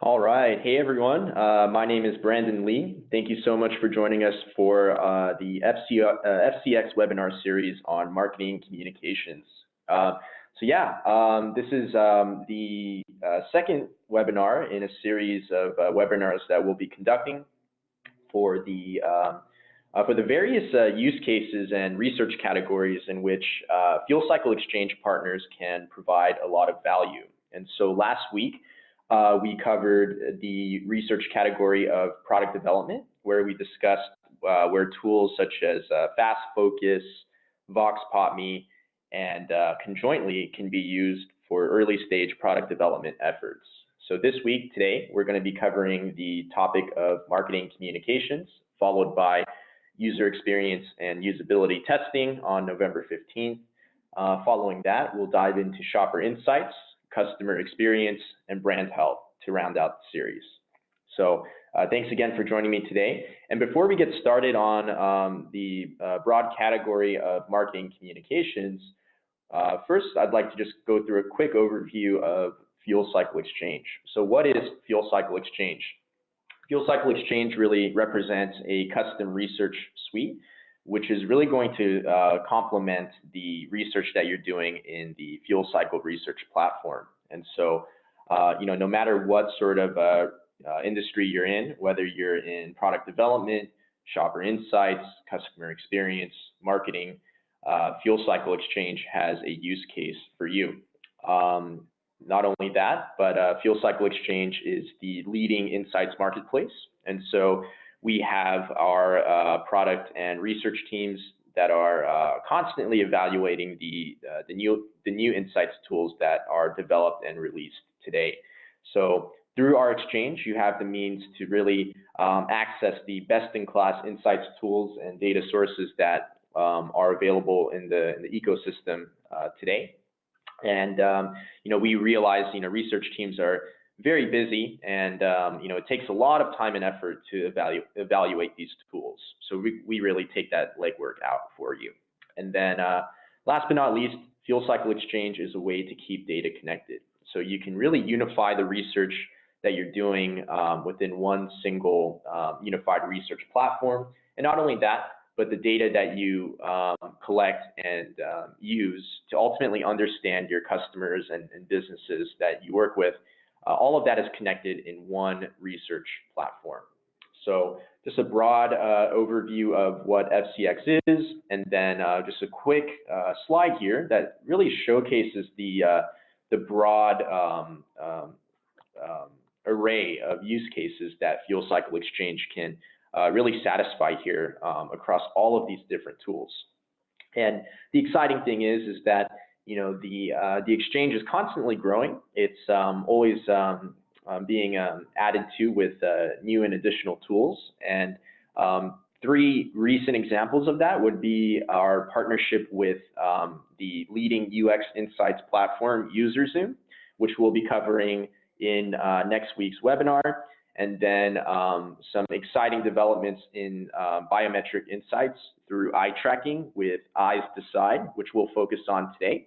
All right. Hey, everyone. My name is Brandon Lee. Thank you so much for joining us for the FCX webinar series on marketing communications. This is the second webinar in a series of webinars that we'll be conducting for the various use cases and research categories in which fuel cycle exchange partners can provide a lot of value. And so last week, we covered the research category of product development, where we discussed where tools such as Fast Focus, VoxPopMe, and Conjointly can be used for early stage product development efforts. So this week, today, we're going to be covering the topic of marketing communications, followed by user experience and usability testing on November 15th. Following that, we'll dive into shopper insights, customer experience, and brand health to round out the series. So thanks again for joining me today. And before we get started on the broad category of marketing communications, first I'd like to just go through a quick overview of fuel cycle exchange. So what is fuel cycle exchange? Fuel cycle exchange really represents a custom research suite, which is really going to complement the research that you're doing in the fuel cycle research platform. And so, no matter what sort of industry you're in, whether you're in product development, shopper insights, customer experience, marketing, fuel cycle exchange has a use case for you. Not only that, but fuel cycle exchange is the leading insights marketplace. And so we have our product and research teams that are constantly evaluating the new insights tools that are developed and released today. So through our exchange, you have the means to really access the best-in-class insights tools and data sources that are available in the ecosystem today. And we realize research teams are very busy, and it takes a lot of time and effort to evaluate these tools. So we really take that legwork out for you. And then last but not least, fuel cycle exchange is a way to keep data connected. So you can really unify the research that you're doing within one single unified research platform. And not only that, but the data that you collect and use to ultimately understand your customers and businesses that you work with, all of that is connected in one research platform. So just a broad overview of what FCX is, and then just a quick slide here that really showcases the broad array of use cases that fuel cycle exchange can really satisfy here across all of these different tools. And the exciting thing is that the exchange is constantly growing. It's always being added to with new and additional tools. And three recent examples of that would be our partnership with the leading UX insights platform, UserZoom, which we'll be covering in next week's webinar. And then some exciting developments in biometric insights through eye tracking with Eyes Decide, which we'll focus on today.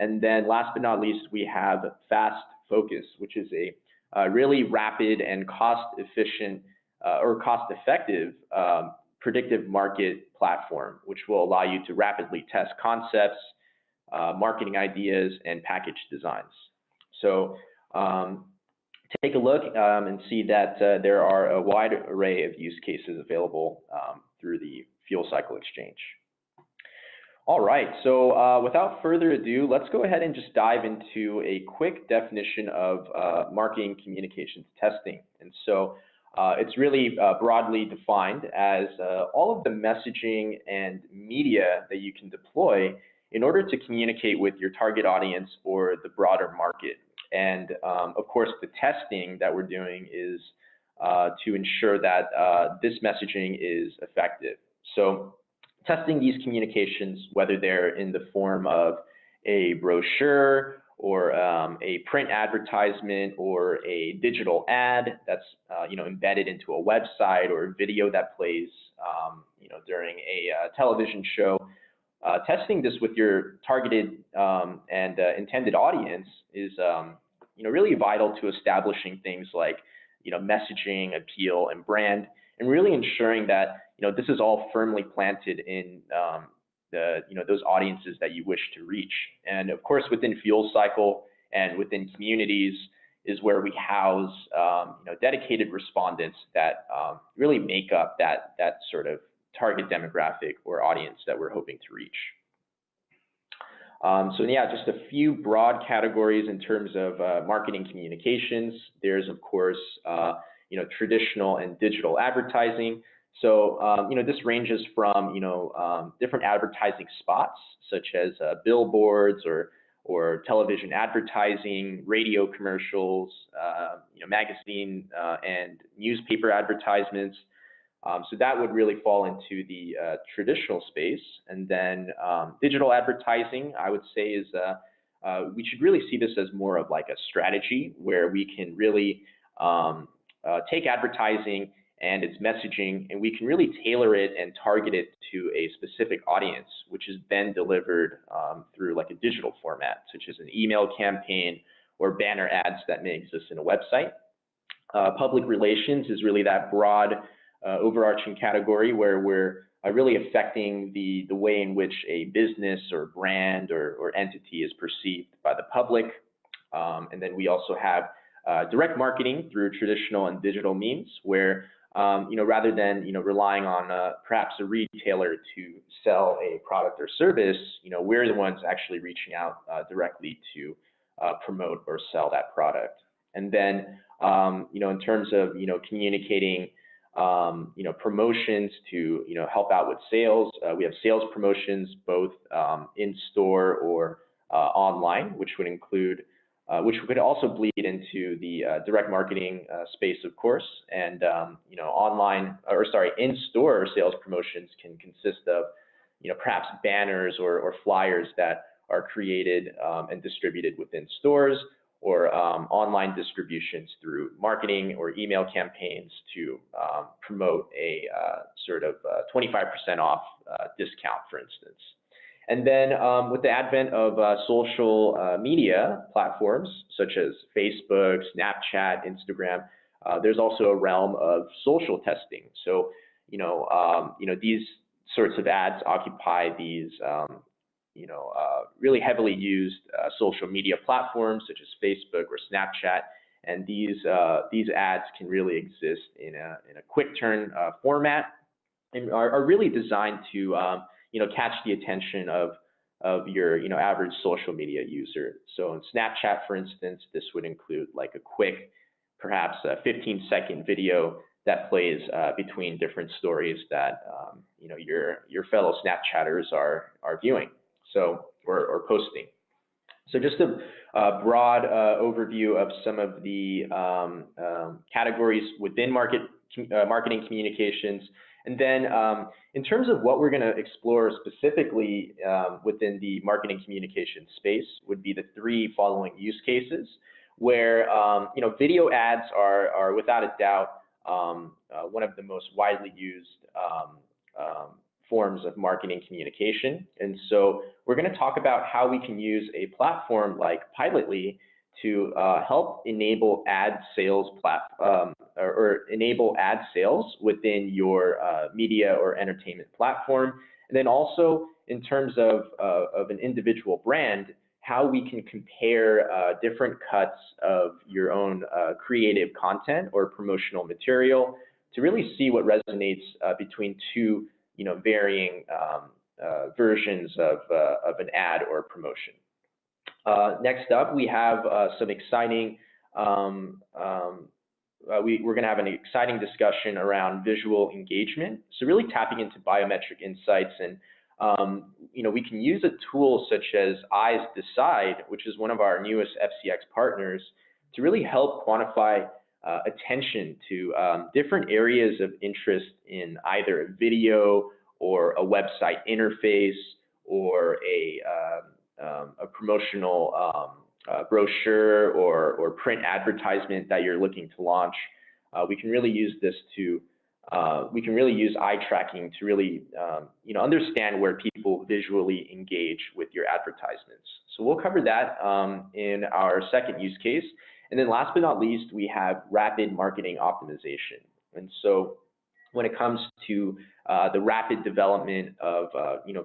And then last but not least, we have Fast Focus, which is a really rapid and cost-efficient or cost-effective predictive market platform, which will allow you to rapidly test concepts, marketing ideas, and package designs. So take a look and see that there are a wide array of use cases available through the fuel cycle exchange. All right, so without further ado, let's go ahead and just dive into a quick definition of marketing communications testing. And so it's really broadly defined as all of the messaging and media that you can deploy in order to communicate with your target audience or the broader market. And of course, the testing that we're doing is to ensure that this messaging is effective. So testing these communications, whether they're in the form of a brochure or a print advertisement or a digital ad that's embedded into a website, or a video that plays during a television show, testing this with your targeted and intended audience is really vital to establishing things like, messaging, appeal, and brand, and really ensuring that, this is all firmly planted in those audiences that you wish to reach. And of course, within Fuel Cycle and within communities is where we house, dedicated respondents that really make up that sort of target demographic or audience that we're hoping to reach. So yeah, just a few broad categories in terms of marketing communications. There's of course, traditional and digital advertising. So this ranges from different advertising spots such as billboards or television advertising, radio commercials, magazine and newspaper advertisements. So that would really fall into the traditional space. And then digital advertising, I would say, is we should really see this as more of like a strategy where we can really take advertising and its messaging, and we can really tailor it and target it to a specific audience, which is then delivered through like a digital format, such as an email campaign or banner ads that may exist in a website. Public relations is really that broad overarching category where we're really affecting the way in which a business or brand or entity is perceived by the public. And then we also have direct marketing through traditional and digital means where, rather than, relying on perhaps a retailer to sell a product or service, we're the ones actually reaching out directly to promote or sell that product. And then, in terms of, communicating promotions to, help out with sales. We have sales promotions both in store or online, which would include, which could also bleed into the direct marketing space, of course. And in-store sales promotions can consist of, perhaps banners or flyers that are created and distributed within stores, or online distributions through marketing or email campaigns to promote a sort of 25% off discount, for instance. And then with the advent of social media platforms such as Facebook, Snapchat, Instagram, there's also a realm of social testing. So, these sorts of ads occupy these really heavily used social media platforms such as Facebook or Snapchat, and these ads can really exist in a quick turn format and are really designed to catch the attention of your average social media user. So in Snapchat, for instance, this would include like a quick, perhaps a 15-second video that plays between different stories that your fellow Snapchatters are viewing. So, or posting. So just a broad overview of some of the categories within marketing communications. And then in terms of what we're going to explore specifically within the marketing communication space would be the three following use cases where, video ads are without a doubt one of the most widely used forms of marketing communication. And so we're going to talk about how we can use a platform like Pilotly to help enable ad sales or enable ad sales within your media or entertainment platform. And then also in terms of an individual brand, how we can compare different cuts of your own creative content or promotional material to really see what resonates between two varying versions of an ad or promotion. Next up, we have some exciting, we're going to have an exciting discussion around visual engagement. So really tapping into biometric insights, and we can use a tool such as Eyes Decide, which is one of our newest FCX partners, to really help quantify attention to different areas of interest in either a video or a website interface or a promotional brochure or print advertisement that you're looking to launch. We can really use this to, we can really use eye tracking to really understand where people visually engage with your advertisements. So we'll cover that in our second use case. And then last but not least, we have rapid marketing optimization. And so when it comes to the rapid development of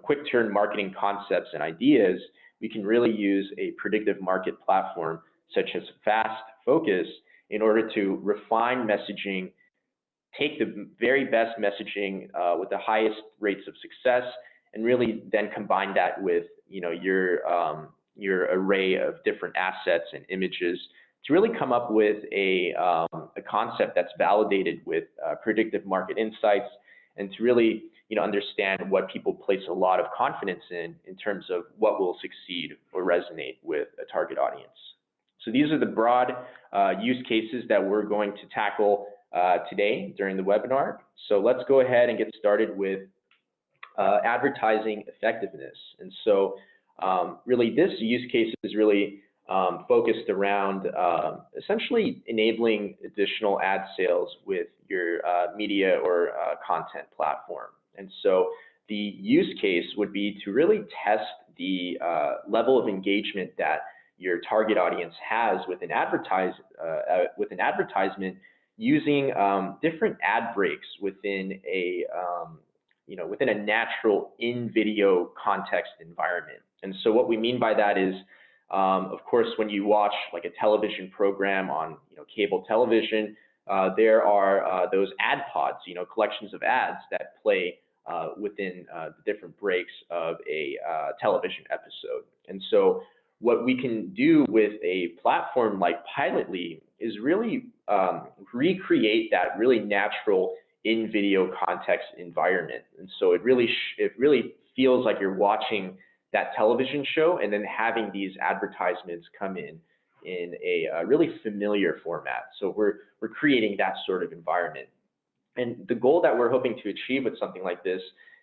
quick turn marketing concepts and ideas, we can really use a predictive market platform such as Fast Focus in order to refine messaging, take the very best messaging with the highest rates of success, and really then combine that with your array of different assets and images to really come up with a concept that's validated with predictive market insights, and to really understand what people place a lot of confidence in terms of what will succeed or resonate with a target audience. So these are the broad use cases that we're going to tackle today during the webinar. So let's go ahead and get started with advertising effectiveness. And so really this use case is really focused around essentially enabling additional ad sales with your media or content platform. And so the use case would be to really test the level of engagement that your target audience has with an advertisement using different ad breaks within a within a natural in-video context environment. And so what we mean by that is, of course, when you watch like a television program on cable television, there are those ad pods, collections of ads that play within the different breaks of a television episode. And so what we can do with a platform like Pilotly is really recreate that really natural in-video context environment. And so it really feels like you're watching that television show and then having these advertisements come in a really familiar format. So we're creating that sort of environment. And the goal that we're hoping to achieve with something like this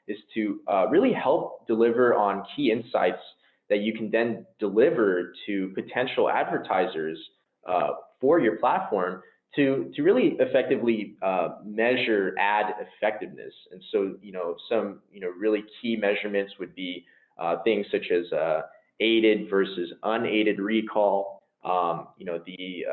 is to really help deliver on key insights that you can then deliver to potential advertisers for your platform to really effectively measure ad effectiveness. And so some really key measurements would be things such as aided versus unaided recall, the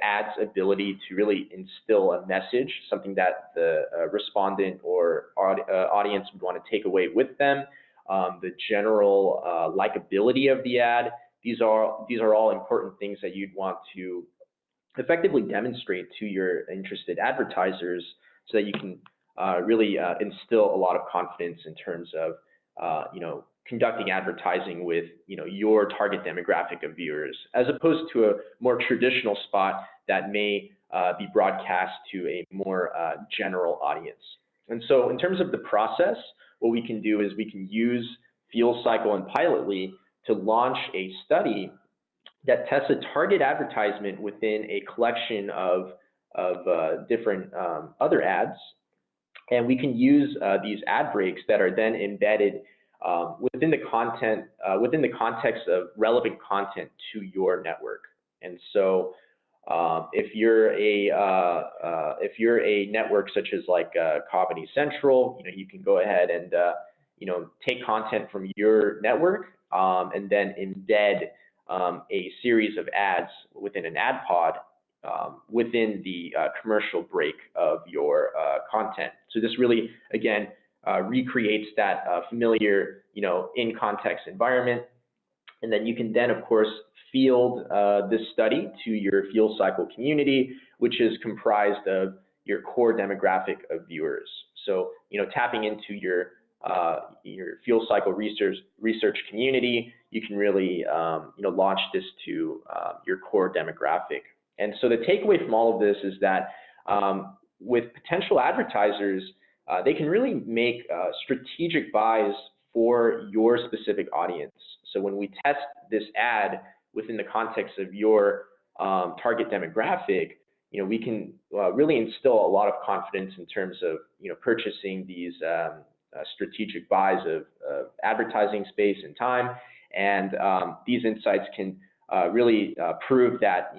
ad's ability to really instill a message, something that the respondent or audience would want to take away with them, the general likability of the ad. These are all important things that you'd want to effectively demonstrate to your interested advertisers so that you can really instill a lot of confidence in terms of conducting advertising with your target demographic of viewers, as opposed to a more traditional spot that may be broadcast to a more general audience. And so in terms of the process, what we can do is we can use FuelCycle and Pilotly to launch a study that tests a target advertisement within a collection of different other ads. And we can use these ad breaks that are then embedded within the context of relevant content to your network. And so if you're a network such as like Comedy Central, you can go ahead and take content from your network and then embed a series of ads within an ad pod within the commercial break of your content. So this really, again, recreates that familiar, in-context environment. And then you can then, of course, field this study to your FuelCycle community, which is comprised of your core demographic of viewers. So, tapping into your FuelCycle research community, you can really, launch this to your core demographic. And so the takeaway from all of this is that with potential advertisers, they can really make strategic buys for your specific audience. So when we test this ad within the context of your target demographic, we can really instill a lot of confidence in terms of purchasing these strategic buys of advertising space and time. And these insights can really prove that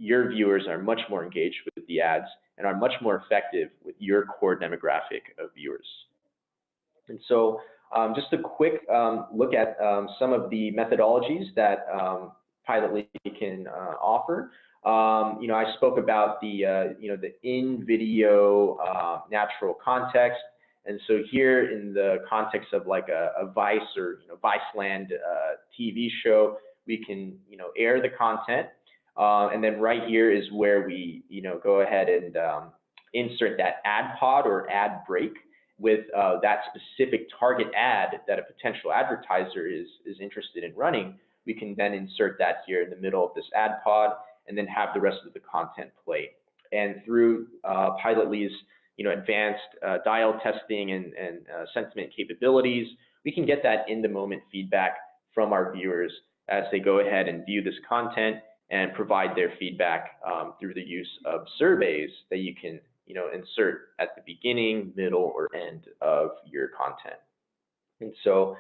your viewers are much more engaged with the ads and are much more effective with your core demographic of viewers. And so just a quick look at some of the methodologies that Pilotly can offer. I spoke about the the in-video natural context, and so here in the context of like a Vice or Viceland TV show, we can air the content, and then right here is where we go ahead and insert that ad pod or ad break with that specific target ad that a potential advertiser is interested in running. We can then insert that here in the middle of this ad pod, and then have the rest of the content play. And through Pilotly's advanced dial testing and sentiment capabilities, we can get that in-the-moment feedback from our viewers as they go ahead and view this content and provide their feedback through the use of surveys that you can insert at the beginning, middle, or end of your content. And so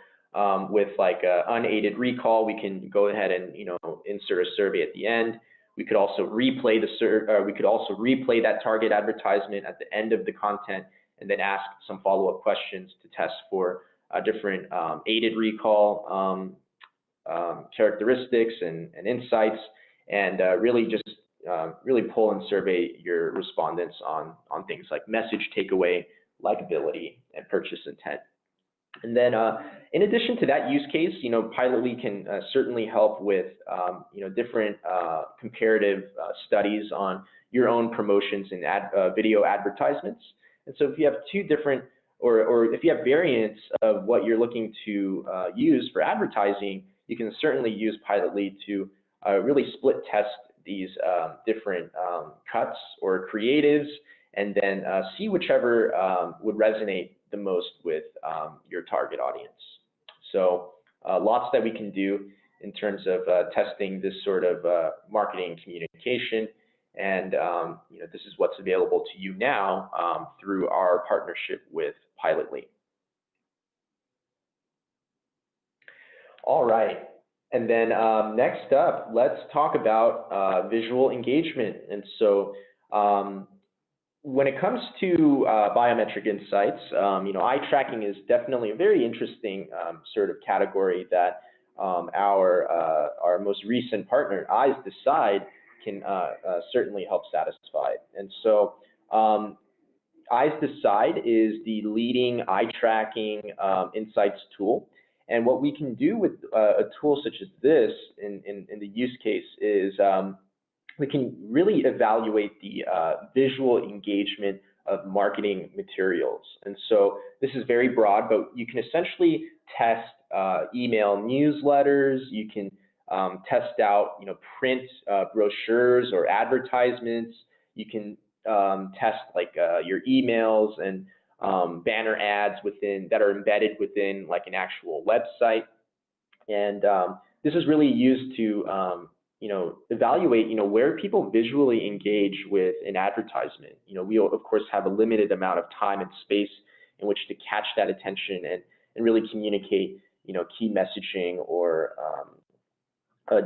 with like unaided recall, we can go ahead and insert a survey at the end. We could also replay that target advertisement at the end of the content, and then ask some follow-up questions to test for different aided recall characteristics and insights, and really just really pull and survey your respondents on things like message takeaway, likability, and purchase intent. And then in addition to that use case, Pilotly can certainly help with different comparative studies on your own promotions and video advertisements. And so if you have two different, or if you have variants of what you're looking to use for advertising, you can certainly use Pilotly to really split test these different cuts or creatives, and then see whichever would resonate the most with your target audience. So lots that we can do in terms of testing this sort of marketing communication, and this is what's available to you now through our partnership with Pilotly. All right, and then next up, let's talk about visual engagement. And so when it comes to biometric insights, eye tracking is definitely a very interesting sort of category that our most recent partner, Eyes Decide, can certainly help satisfy. And so Eyes Decide is the leading eye tracking insights tool. And what we can do with a tool such as this in the use case is we can really evaluate the visual engagement of marketing materials. And so this is very broad, but you can essentially test email newsletters. You can test out print brochures or advertisements. You can test like your emails and banner ads that are embedded within like an actual website. And this is really used to evaluate, where people visually engage with an advertisement. We of course have a limited amount of time and space in which to catch that attention and really communicate, key messaging or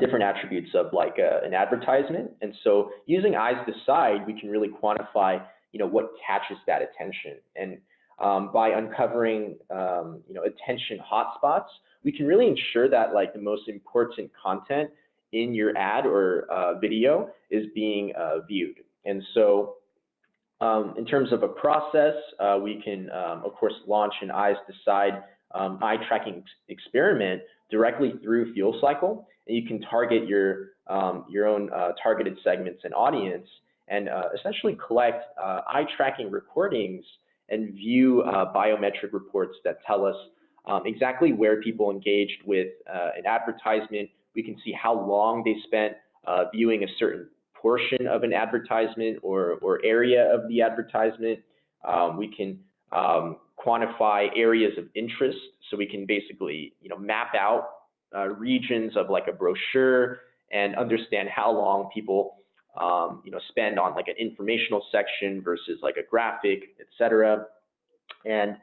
different attributes of like an advertisement. And so using Eyes Decide, we can really quantify, what catches that attention. And by uncovering, attention hotspots, we can really ensure that like the most important content in your ad or video is being viewed. And so in terms of a process, we can, of course, launch an Eyes Decide eye tracking experiment directly through Fuel Cycle. And you can target your own targeted segments and audience, and essentially collect eye tracking recordings and view biometric reports that tell us exactly where people engaged with an advertisement. We can see how long they spent viewing a certain portion of an advertisement or area of the advertisement. We can quantify areas of interest, so we can basically map out regions of like a brochure and understand how long people spend on like an informational section versus like a graphic, etc. And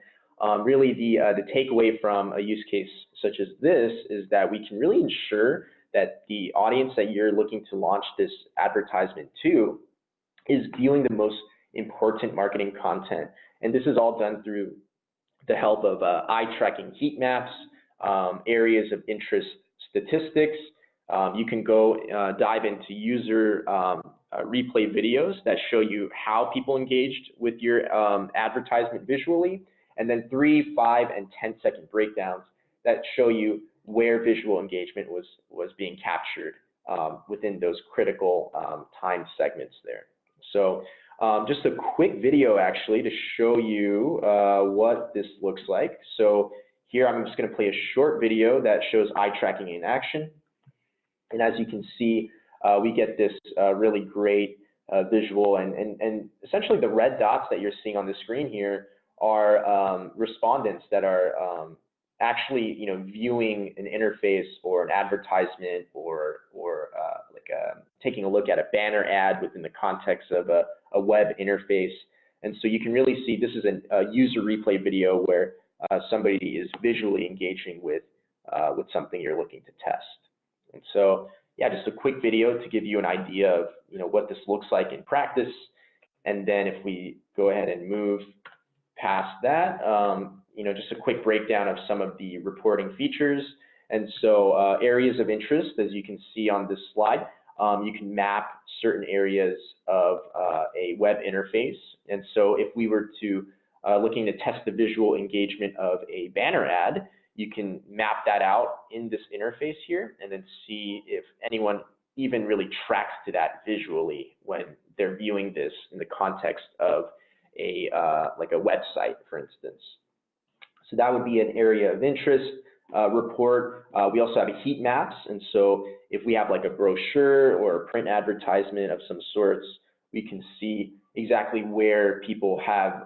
really the takeaway from a use case such as this is that we can really ensure that the audience that you're looking to launch this advertisement to is viewing the most important marketing content. And this is all done through the help of eye tracking heat maps, areas of interest statistics, You can go dive into user replay videos that show you how people engaged with your advertisement visually, and then 3, 5, and 10-second breakdowns that show you where visual engagement was being captured within those critical time segments there. So just a quick video actually to show you what this looks like. So here I'm just going to play a short video that shows eye tracking in action. And as you can see, we get this really great visual, and essentially the red dots that you're seeing on the screen here are respondents that are actually, viewing an interface or an advertisement or taking a look at a banner ad within the context of a web interface. And so you can really see this is a user replay video where somebody is visually engaging with something you're looking to test. And so, yeah, just a quick video to give you an idea of what this looks like in practice. And then if we go ahead and move past that, just a quick breakdown of some of the reporting features. And so areas of interest, as you can see on this slide, you can map certain areas of a web interface. And so if we were to looking to test the visual engagement of a banner ad, you can map that out in this interface here and then see if anyone even really tracks to that visually when they're viewing this in the context of like a website, for instance. So that would be an area of interest report. We also have heat maps, and so if we have like a brochure or a print advertisement of some sorts, we can see exactly where people have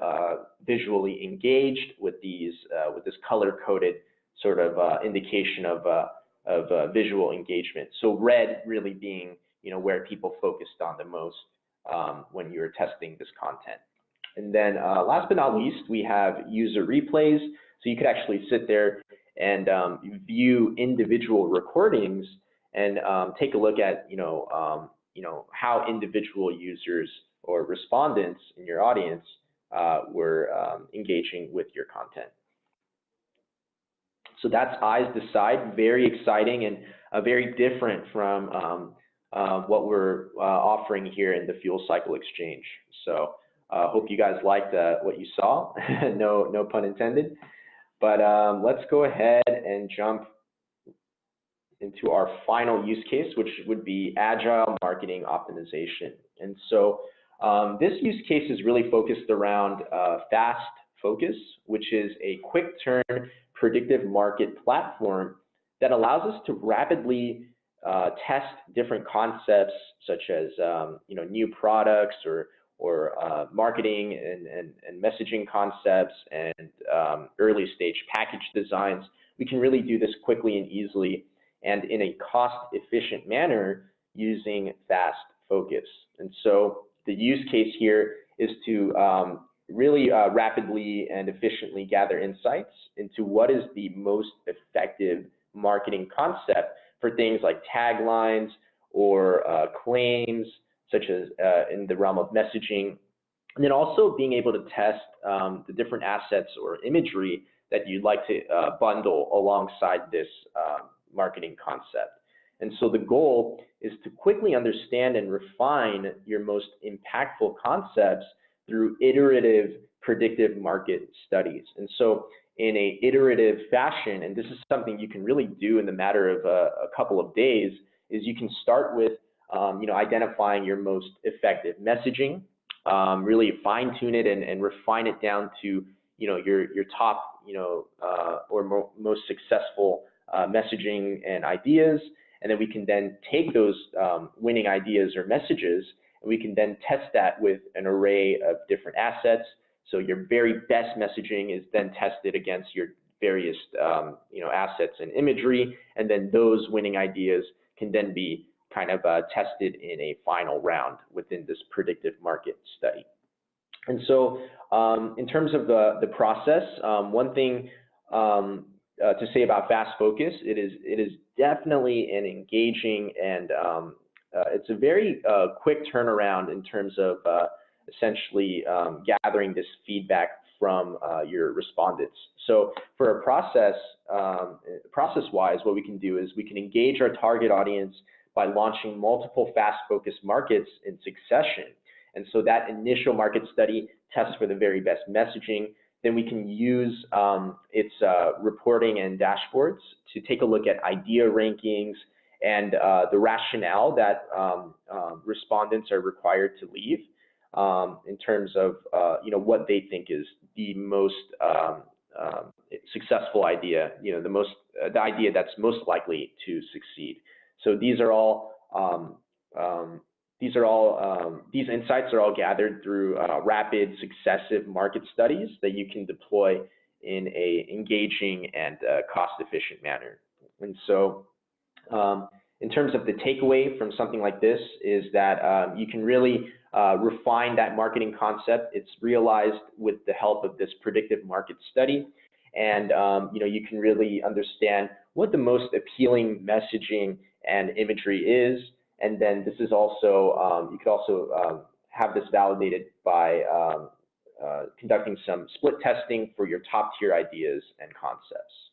visually engaged with these with this color-coded sort of indication of visual engagement. So red really being where people focused on the most when you were testing this content. And then last but not least, we have user replays. So you could actually sit there and view individual recordings and take a look at how individual users or respondents in your audience were engaging with your content. So that's Eyes Decide, very exciting and very different from what we're offering here in the Fuel Cycle Exchange. So hope you guys liked what you saw, no pun intended. But let's go ahead and jump into our final use case, which would be agile marketing optimization. And so this use case is really focused around Fast Focus, which is a quick turn predictive market platform that allows us to rapidly test different concepts such as new products or marketing and messaging concepts and early stage package designs. We can really do this quickly and easily and in a cost-efficient manner using Fast Focus. And so the use case here is to really rapidly and efficiently gather insights into what is the most effective marketing concept for things like taglines or claims, such as in the realm of messaging, and then also being able to test the different assets or imagery that you'd like to bundle alongside this marketing concept. And so the goal is to quickly understand and refine your most impactful concepts through iterative predictive market studies. And so in a iterative fashion, and this is something you can really do in the matter of a couple of days, is you can start with identifying your most effective messaging, really fine tune it and refine it down to your top or most successful messaging and ideas, and then we can then take those winning ideas or messages and we can then test that with an array of different assets. So your very best messaging is then tested against your various assets and imagery, and then those winning ideas can then be kind of tested in a final round within this predictive market study. And so in terms of the process, one thing to say about Fast Focus, it is definitely an engaging and it's a very quick turnaround in terms of essentially gathering this feedback from your respondents. So for a process-wise, what we can do is we can engage our target audience by launching multiple fast-focused markets in succession. And so that initial market study tests for the very best messaging. Then we can use its reporting and dashboards to take a look at idea rankings and the rationale that respondents are required to leave in terms of what they think is the most successful idea, the idea that's most likely to succeed. So these insights are all gathered through rapid successive market studies that you can deploy in a engaging and cost-efficient manner. And so in terms of the takeaway from something like this is that you can really refine that marketing concept. It's realized with the help of this predictive market study. And you can really understand what the most appealing messaging and imagery is. And then this is also, you could also have this validated by conducting some split testing for your top tier ideas and concepts.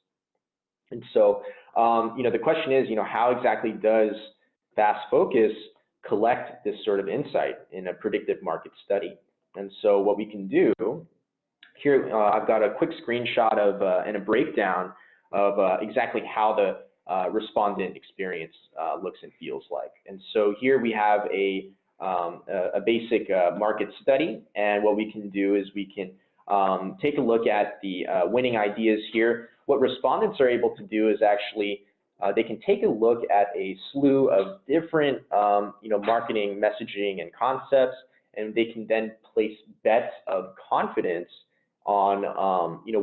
And so, the question is, how exactly does Fast Focus collect this sort of insight in a predictive market study? And so what we can do here, I've got a quick screenshot of and a breakdown of exactly how the respondent experience looks and feels like. And so here we have a basic market study, and what we can do is we can take a look at the winning ideas here. What respondents are able to do is actually they can take a look at a slew of different marketing messaging and concepts, and they can then place bets of confidence on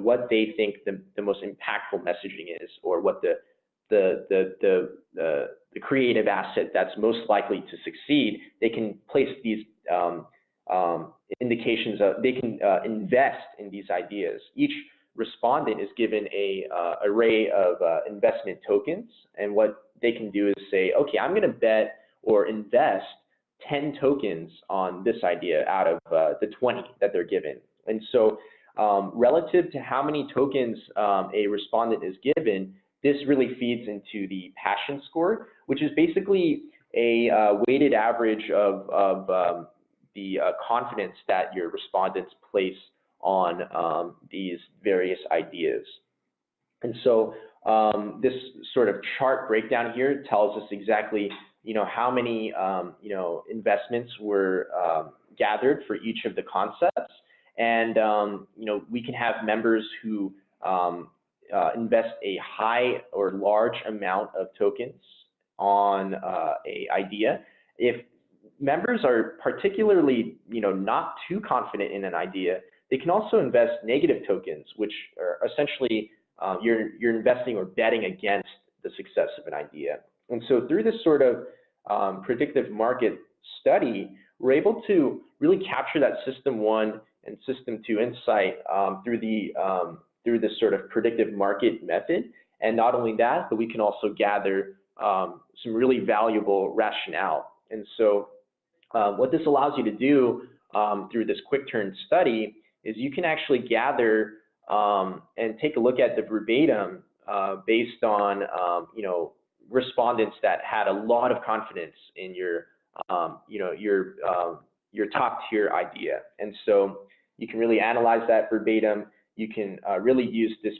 what they think the most impactful messaging is, or what the creative asset that's most likely to succeed. They can place these indications of, they can invest in these ideas. Each respondent is given a array of investment tokens, and what they can do is say, okay, I'm going to bet or invest 10 tokens on this idea out of the 20 that they're given. And so relative to how many tokens a respondent is given, this really feeds into the passion score, which is basically a weighted average of the confidence that your respondents place on these various ideas. And so this sort of chart breakdown here tells us exactly how many investments were gathered for each of the concepts. And we can have members who invest a high or large amount of tokens on a idea. If members are particularly not too confident in an idea, they can also invest negative tokens, which are essentially you're investing or betting against the success of an idea. And so through this sort of predictive market study, we're able to really capture that system 1 and system 2 insight through this sort of predictive market method. And not only that, but we can also gather some really valuable rationale. And so what this allows you to do through this quick turn study is you can actually gather and take a look at the verbatim based on respondents that had a lot of confidence in your top tier idea. And so you can really analyze that verbatim. You can really use this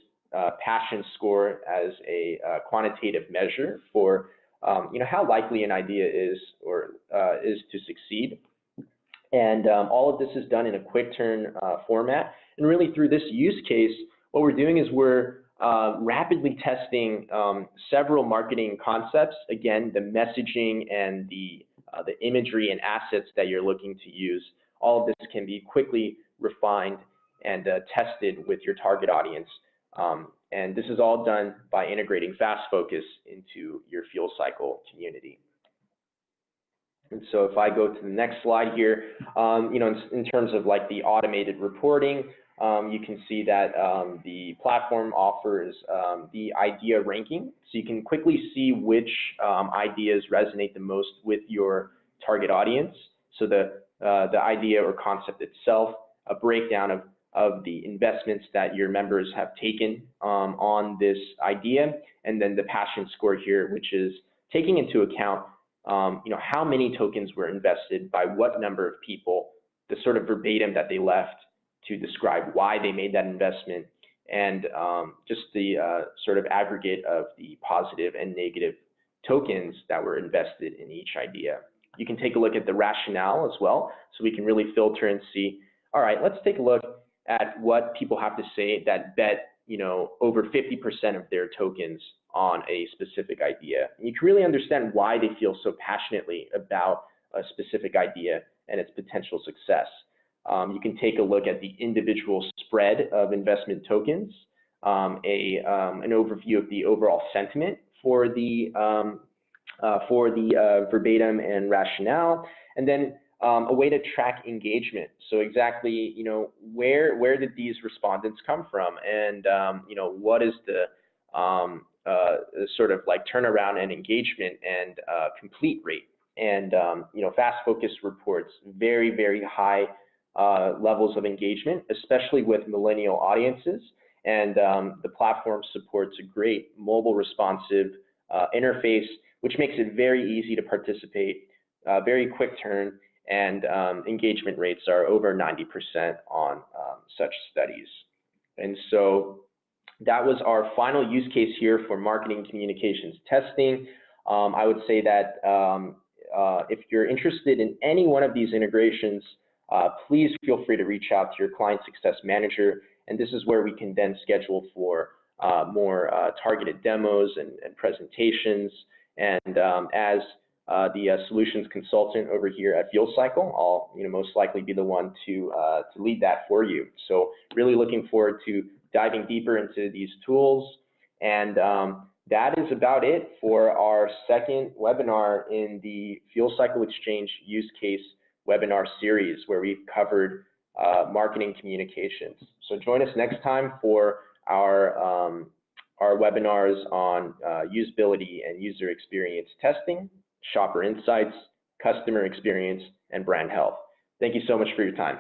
passion score as a quantitative measure for how likely an idea is to succeed. And all of this is done in a quick turn format. And really through this use case, what we're doing is we're rapidly testing several marketing concepts. Again, the messaging and the imagery and assets that you're looking to use. All of this can be quickly refined and tested with your target audience. And this is all done by integrating Fast Focus into your fuel cycle community. And so if I go to the next slide here, in terms of like the automated reporting, you can see that the platform offers the idea ranking. So you can quickly see which ideas resonate the most with your target audience. So the idea or concept itself, a breakdown of of the investments that your members have taken on this idea, and then the passion score here, which is taking into account how many tokens were invested by what number of people, the sort of verbatim that they left to describe why they made that investment, and just the sort of aggregate of the positive and negative tokens that were invested in each idea. You can take a look at the rationale as well, so we can really filter and see, all right, let's take a look at what people have to say that bet over 50% of their tokens on a specific idea. And you can really understand why they feel so passionately about a specific idea and its potential success. You can take a look at the individual spread of investment tokens, an overview of the overall sentiment for the verbatim and rationale, and then a way to track engagement. So exactly, where did these respondents come from, and what is the sort of like turnaround and engagement and complete rate. And Fast Focus reports very, very high levels of engagement, especially with millennial audiences. And the platform supports a great mobile responsive interface, which makes it very easy to participate, very quick turn, and engagement rates are over 90% on such studies. And so that was our final use case here for marketing communications testing. I would say that if you're interested in any one of these integrations, please feel free to reach out to your client success manager, and this is where we can then schedule for more targeted demos and presentations. And as the solutions consultant over here at FuelCycle, I'll most likely be the one to lead that for you. So really looking forward to diving deeper into these tools. And that is about it for our second webinar in the FuelCycle Exchange use case webinar series, where we've covered marketing communications. So join us next time for our webinars on usability and user experience testing, shopper insights, customer experience, and brand health. Thank you so much for your time.